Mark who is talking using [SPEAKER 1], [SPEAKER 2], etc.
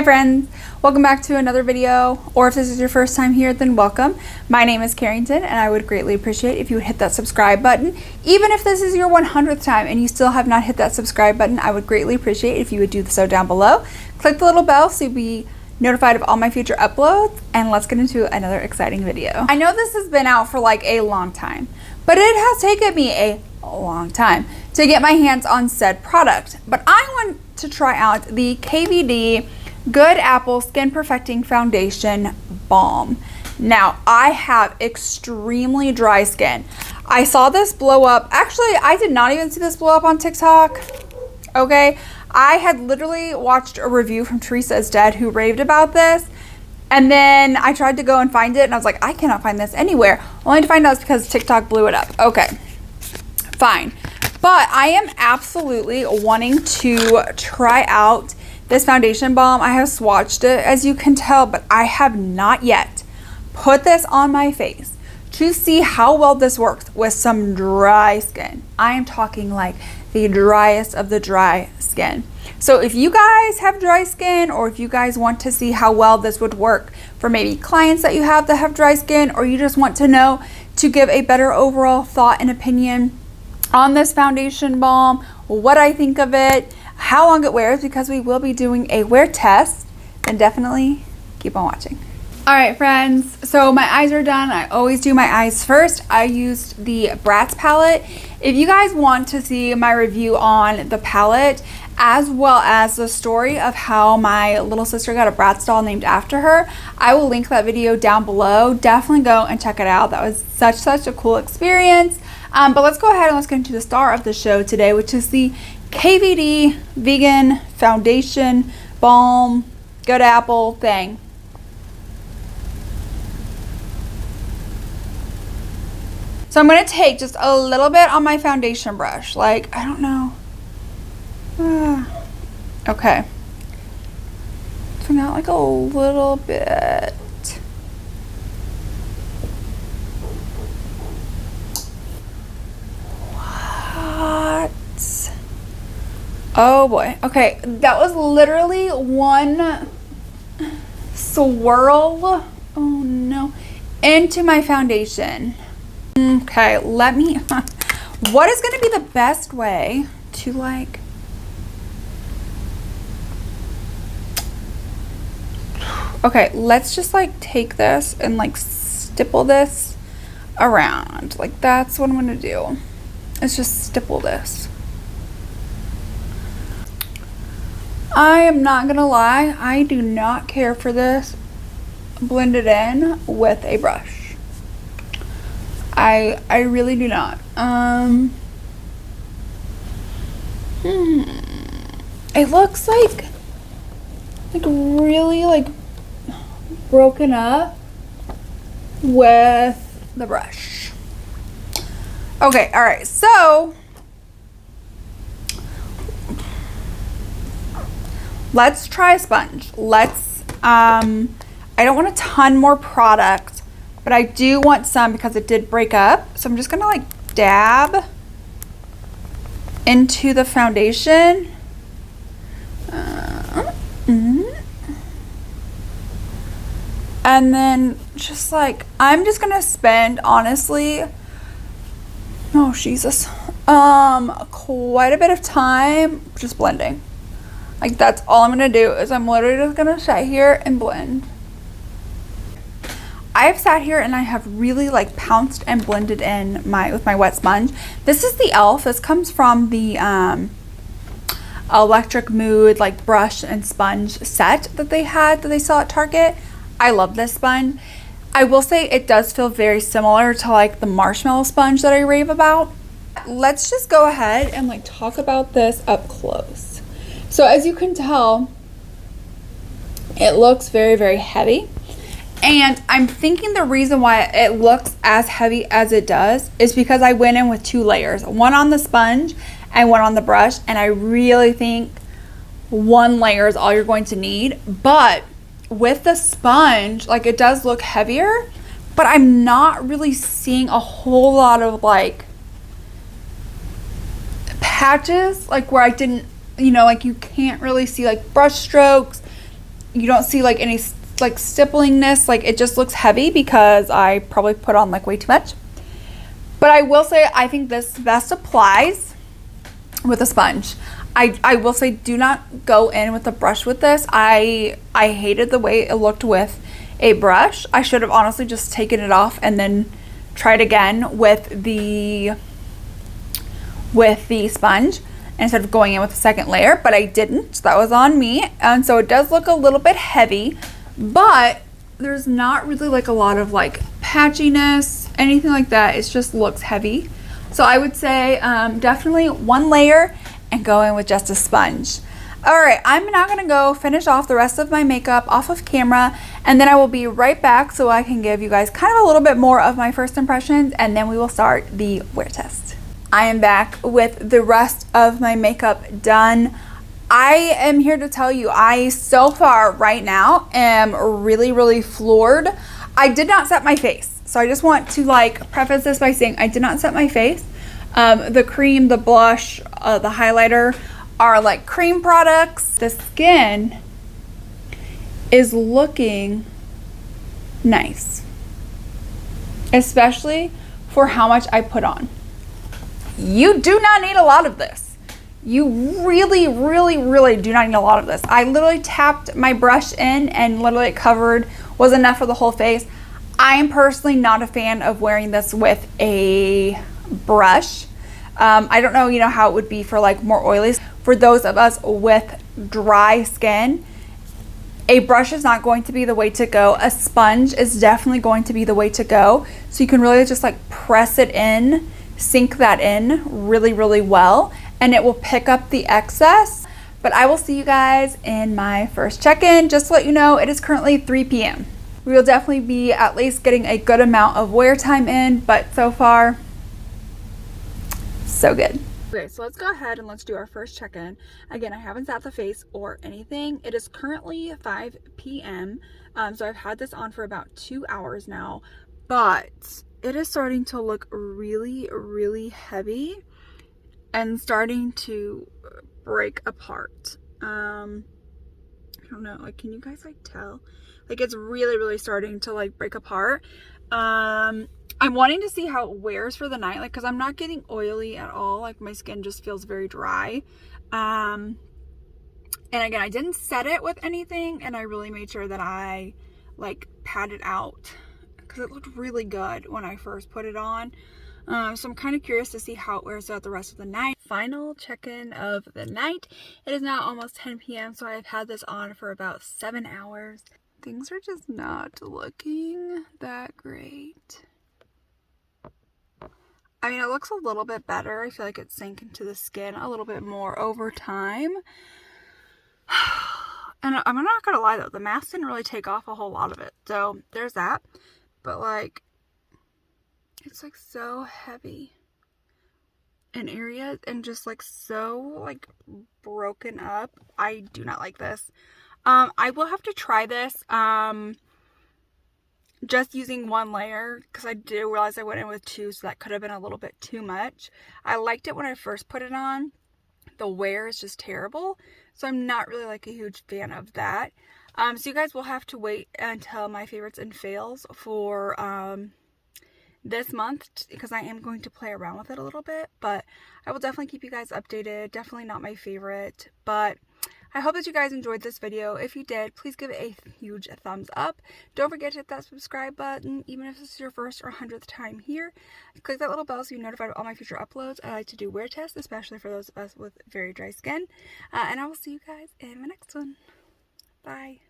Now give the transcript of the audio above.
[SPEAKER 1] Hi friends, welcome back to another video, or if this is your first time here, then welcome. My name is Carrington and I would greatly appreciate if you would hit that subscribe button. Even if this is your 100th time and you still have not hit that subscribe button, I would greatly appreciate if you would do so down below. Click the little bell so you'll be notified of all my future uploads, and let's get into another exciting video. I know this has been out for like a long time, but it has taken me a long time to get my hands on said product. But I want to try out the KVD Good Apple Skin Perfecting Foundation Balm. Now, I have extremely dry skin. I saw this blow up. Actually, I did not even see this blow up on TikTok. Okay, I had literally watched a review from Teresa is Dead who raved about this, and then I tried to go and find it and I was like, I cannot find this anywhere, only to find out it's because TikTok blew it up. Okay, fine. But I am absolutely wanting to try out this foundation balm. I have swatched it, as you can tell, but I have not yet put this on my face to see how well this works with some dry skin. I am talking like the driest of the dry skin. So if you guys have dry skin, or if you guys want to see how well this would work for maybe clients that you have that have dry skin, or you just want to know to give a better overall thought and opinion on this foundation balm, what I think of it, how long it wears, because we will be doing a wear test, then definitely keep on watching. All right, friends, so my eyes are done. I always do my eyes first. I used the Bratz palette. If you guys want to see my review on the palette, as well as the story of how my little sister got a Bratz doll named after her, I will link that video down below. Definitely go and check it out. That was such a cool experience. But let's go ahead and let's get into the star of the show today, which is the KVD Vegan Foundation Balm Good Apple thing. So I'm going to take just a little bit on my foundation brush. Like, I don't know. Okay. So now like a little bit. What? Oh boy. Okay, that was literally one swirl. Oh no. Into my foundation. Okay, let me, what is going to be the best way to like, okay, let's just like take this and like stipple this around. Like, that's what I'm going to do. Let's just stipple this. I am not going to lie, I do not care for this blended in with a brush. I really do not. It looks like really like broken up with the brush. Okay, all right, so let's try a sponge. Let's I don't want a ton more product, but I do want some because it did break up. So I'm just gonna like dab into the foundation. And then just like, I'm just gonna spend, honestly, oh Jesus, quite a bit of time just blending. Like, that's all I'm gonna do, is I'm literally just gonna sit here and blend. I have sat here and I have really like pounced and blended in with my wet sponge. This is the e.l.f. This comes from the Electric Mood like brush and sponge set that they sell at Target. I love this sponge. I will say it does feel very similar to like the marshmallow sponge that I rave about. Let's just go ahead and like talk about this up close. So as you can tell, it looks very heavy. And I'm thinking the reason why it looks as heavy as it does is because I went in with 2 layers, one on the sponge and one on the brush. And I really think 1 layer is all you're going to need. But with the sponge, like, it does look heavier, but I'm not really seeing a whole lot of like patches, like where I didn't, you know, like you can't really see like brush strokes. you don't see like any like stipplingness. Like it just looks heavy because I probably put on like way too much. But I will say I think this best applies with a sponge. I will say do not go in with a brush with this. I hated the way it looked with a brush. I should have honestly just taken it off and then tried again with the sponge instead of going in with a second layer, but I didn't. So that was on me. And so it does look a little bit heavy, but there's not really like a lot of like patchiness, anything like that. It just looks heavy. So I would say definitely one layer and go in with just a sponge. All right, I'm now gonna go finish off the rest of my makeup off of camera, and then I will be right back so I can give you guys kind of a little bit more of my first impressions, and then we will start the wear test. I am back with the rest of my makeup done. I am here to tell you, I so far right now am really floored. I did not set my face, so I just want to like preface this by saying I did not set my face. The cream, the blush, the highlighter are like cream products. The skin is looking nice, especially for how much I put on. You do not need a lot of this. You really do not need a lot of this. I literally tapped my brush in and literally it covered, was enough for the whole face. I am personally not a fan of wearing this with a brush. I don't know, how it would be for like more oily. For those of us with dry skin, a brush is not going to be the way to go. A sponge is definitely going to be the way to go. So you can really just like press it in, sink that in really well, and it will pick up the excess. But I will see you guys in my first check-in. Just to let you know, it is currently 3 p.m. We will definitely be at least getting a good amount of wear time in, but so far, so good. Okay, so let's go ahead and let's do our first check-in. Again, I haven't sat the face or anything. It is currently 5 p.m. So I've had this on for about 2 hours now, but it is starting to look really heavy and starting to break apart. I don't know, like, can you guys like tell? Like it's really starting to like break apart. I'm wanting to see how it wears for the night, like, because I'm not getting oily at all. Like my skin just feels very dry. And again, I didn't set it with anything, and I really made sure that I like pat it out because it looked really good when I first put it on. So I'm kind of curious to see how it wears out the rest of the night. Final check-in of the night. It is now almost 10 p.m. so I've had this on for about 7 hours. Things are just not looking that great. I mean, it looks a little bit better. I feel like it sank into the skin a little bit more over time. And I'm not gonna lie though, the mask didn't really take off a whole lot of it. So there's that. But like, it's like so heavy in areas and just like so like broken up. I do not like this. I will have to try this. Just using one layer, because I do realize I went in with 2, so that could have been a little bit too much. I liked it when I first put it on. The wear is just terrible, so I'm not really like a huge fan of that. So you guys will have to wait until my favorites and fails for this month, because I am going to play around with it a little bit, but I will definitely keep you guys updated. Definitely not my favorite, but I hope that you guys enjoyed this video. If you did, please give it a huge thumbs up. Don't forget to hit that subscribe button, even if this is your first or 100th time here. Click that little bell so you're notified of all my future uploads. I like to do wear tests, especially for those of us with very dry skin. And I will see you guys in the next one. Bye.